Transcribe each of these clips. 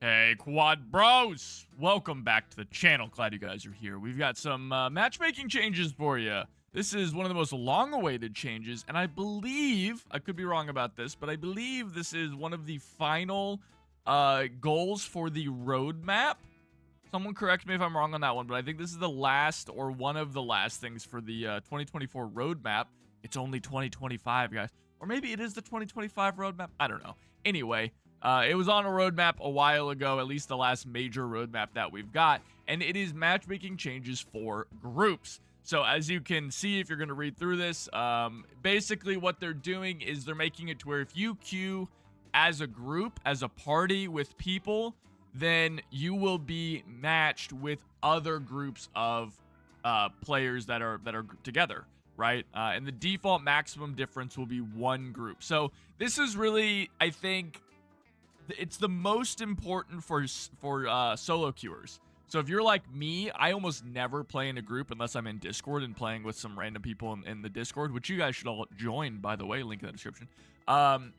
Hey, Quad Bros! Welcome back to the channel. Glad you guys are here. We've got some matchmaking changes for you. This is one of the most long-awaited changes, and I believe, I could be wrong about this, but I believe this is one of the final goals for the roadmap. Someone correct me if I'm wrong on that one, but I think this is the last or one of the last things for the 2024 roadmap. It's only 2025, guys. Or maybe it is the 2025 roadmap. I don't know. Anyway, it was on a roadmap a while ago, at least the last major roadmap that we've got, and it is matchmaking changes for groups. So as you can see, if you're going to read through this, basically what they're doing is they're making it to where if you queue as a group, as a party with people, then you will be matched with other groups of players that are together, right? And the default maximum difference will be one group. So this is really, I think, it's the most important for solo queuers. So if you're like me, I almost never play in a group unless I'm in Discord and playing with some random people in the Discord, which you guys should all join, by the way, link in the description. I'm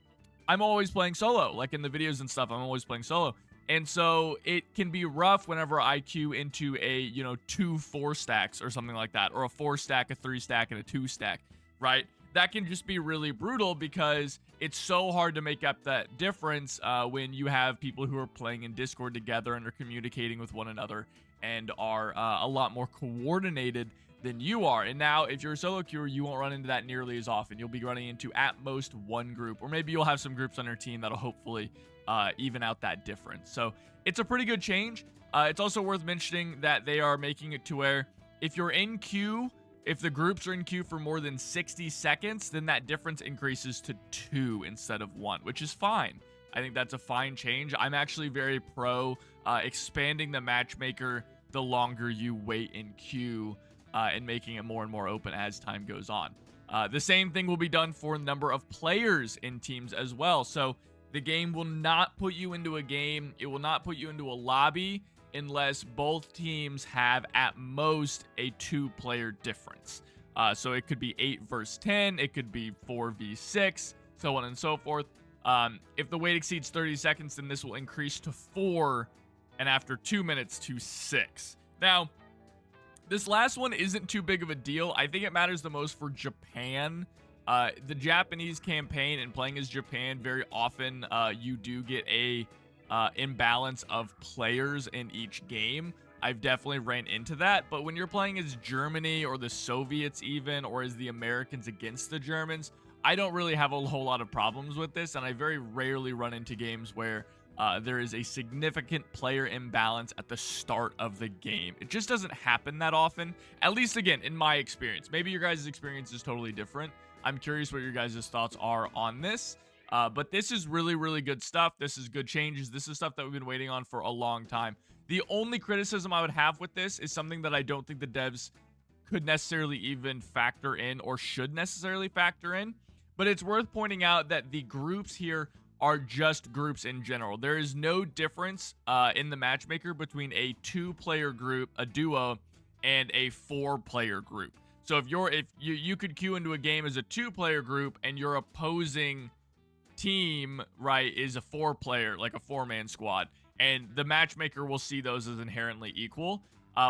always playing solo, like in the videos and stuff, I'm always playing solo. And so it can be rough whenever I queue into a, 2 4-stacks or something like that, or a 4-stack, a 3-stack, and a 2-stack, right? That can just be really brutal because it's so hard to make up that difference when you have people who are playing in Discord together and are communicating with one another and are a lot more coordinated than you are. And now, if you're a solo queuer, you won't run into that nearly as often. You'll be running into at most one group, or maybe you'll have some groups on your team that'll hopefully even out that difference. So it's a pretty good change. It's also worth mentioning that they are making it to where if you're in queue, if the groups are in queue for more than 60 seconds, then that difference increases to 2 instead of 1, which is fine. I think that's a fine change. I'm actually very pro expanding the matchmaker the longer you wait in queue and making it more and more open as time goes on. The same thing will be done for number of players in teams as well. So the game will not put you into a game. It will not put you into a lobby unless both teams have at most a 2-player difference. So it could be 8 versus 10, it could be 4v6, so on and so forth. If the wait exceeds 30 seconds, then this will increase to 4, and after 2 minutes to 6. Now, this last one isn't too big of a deal. I think it matters the most for Japan. The Japanese campaign and playing as Japan, very often you do get a imbalance of players in each game. I've definitely ran into that, but when you're playing as Germany or the Soviets even, or as the Americans against the Germans, I don't really have a whole lot of problems with this, and I very rarely run into games where there is a significant player imbalance at the start of the game. It just doesn't happen that often, at least again, in my experience. Maybe your guys' experience is totally different. I'm curious what your guys' thoughts are on this. But this is really, really good stuff. This is good changes. This is stuff that we've been waiting on for a long time. The only criticism I would have with this is something that I don't think the devs could necessarily even factor in or should necessarily factor in. But it's worth pointing out that the groups here are just groups in general. There is no difference in the matchmaker between a 2-player group, a duo, and a 4-player group. So if you could queue into a game as a 2-player group and your opposing team, right, is a 4-player, like a 4-man squad, and the matchmaker will see those as inherently equal,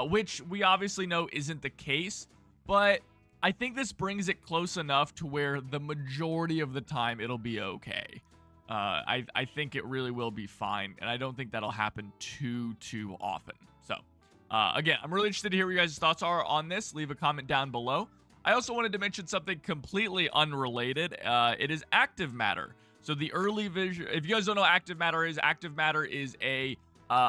which we obviously know isn't the case, but I think this brings it close enough to where the majority of the time it'll be okay. I think it really will be fine, and I don't think that'll happen too often. So again, I'm really interested to hear what you guys' thoughts are on this. Leave a comment down below. I also wanted to mention something completely unrelated. It is active matter. So the early vision, if you guys don't know what active matter is a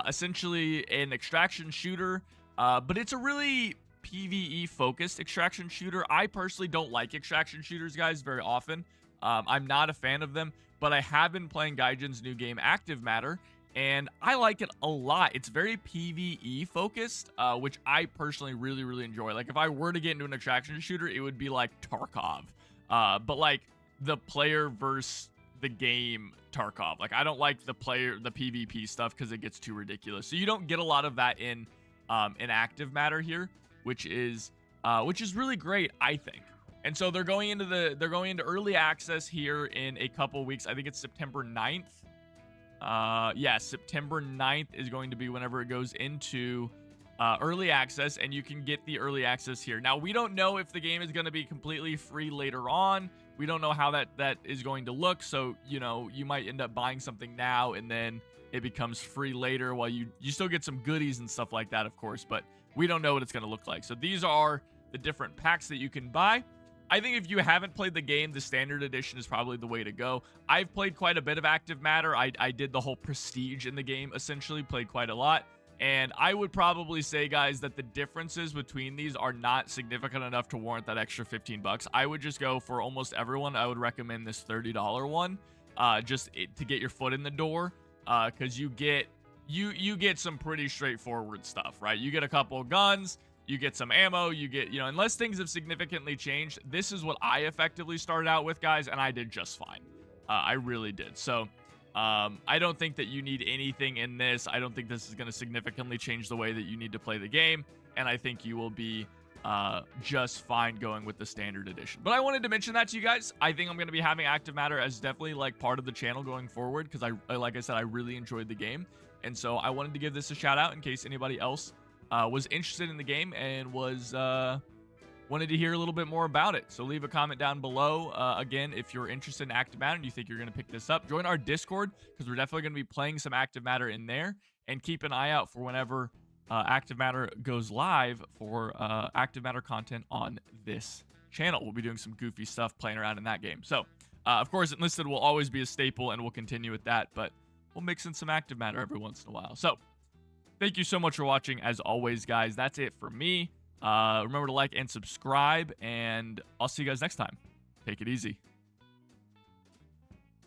essentially an extraction shooter, but it's a really PvE focused extraction shooter. I personally don't like extraction shooters, guys, very often. I'm not a fan of them, but I have been playing Gaijin's new game, Active Matter, and I like it a lot. It's very PvE focused, which I personally really enjoy. Like, if I were to get into an extraction shooter, it would be like Tarkov, but like the player versus the game Tarkov. Like, I don't like the PvP stuff because it gets too ridiculous. So you don't get a lot of that in Active Matter here, which is really great, I think. And so they're going into early access here in a couple weeks. I think it's September 9th. Yeah, September 9th is going to be whenever it goes into early access, and you can get the early access here. Now, we don't know if the game is going to be completely free later on. We don't know how that is going to look, so, you know, you might end up buying something now, and then it becomes free later while you still get some goodies and stuff like that, of course, but we don't know what it's going to look like. So these are the different packs that you can buy. I think if you haven't played the game, the standard edition is probably the way to go. I've played quite a bit of active matter. I did the whole prestige in the game, essentially, played quite a lot. And I would probably say, guys, that the differences between these are not significant enough to warrant that extra 15 bucks. I would just go for almost everyone. I would recommend this $30 one, to get your foot in the door, because you get some pretty straightforward stuff, right? You get a couple of guns, you get some ammo, you get, you know, unless things have significantly changed, this is what I effectively started out with, guys, and I did just fine. I really did. So I don't think that you need anything in this. I don't think this is going to significantly change the way that you need to play the game, and I think you will be just fine going with the standard edition. But I wanted to mention that to you guys. I think I'm going to be having active matter as definitely like part of the channel going forward, because like I said, I really enjoyed the game, and so I wanted to give this a shout out in case anybody else was interested in the game and was wanted to hear a little bit more about it. So leave a comment down below. Again, if you're interested in active matter and you think you're going to pick this up, join our Discord, because we're definitely going to be playing some active matter in there, and keep an eye out for whenever active matter goes live for active matter content on this channel. We'll be doing some goofy stuff playing around in that game. So of course, Enlisted will always be a staple, and we'll continue with that, but we'll mix in some active matter every once in a while. So thank you so much for watching. As always, guys, that's it for me. Remember to like and subscribe, and I'll see you guys next time. Take it easy.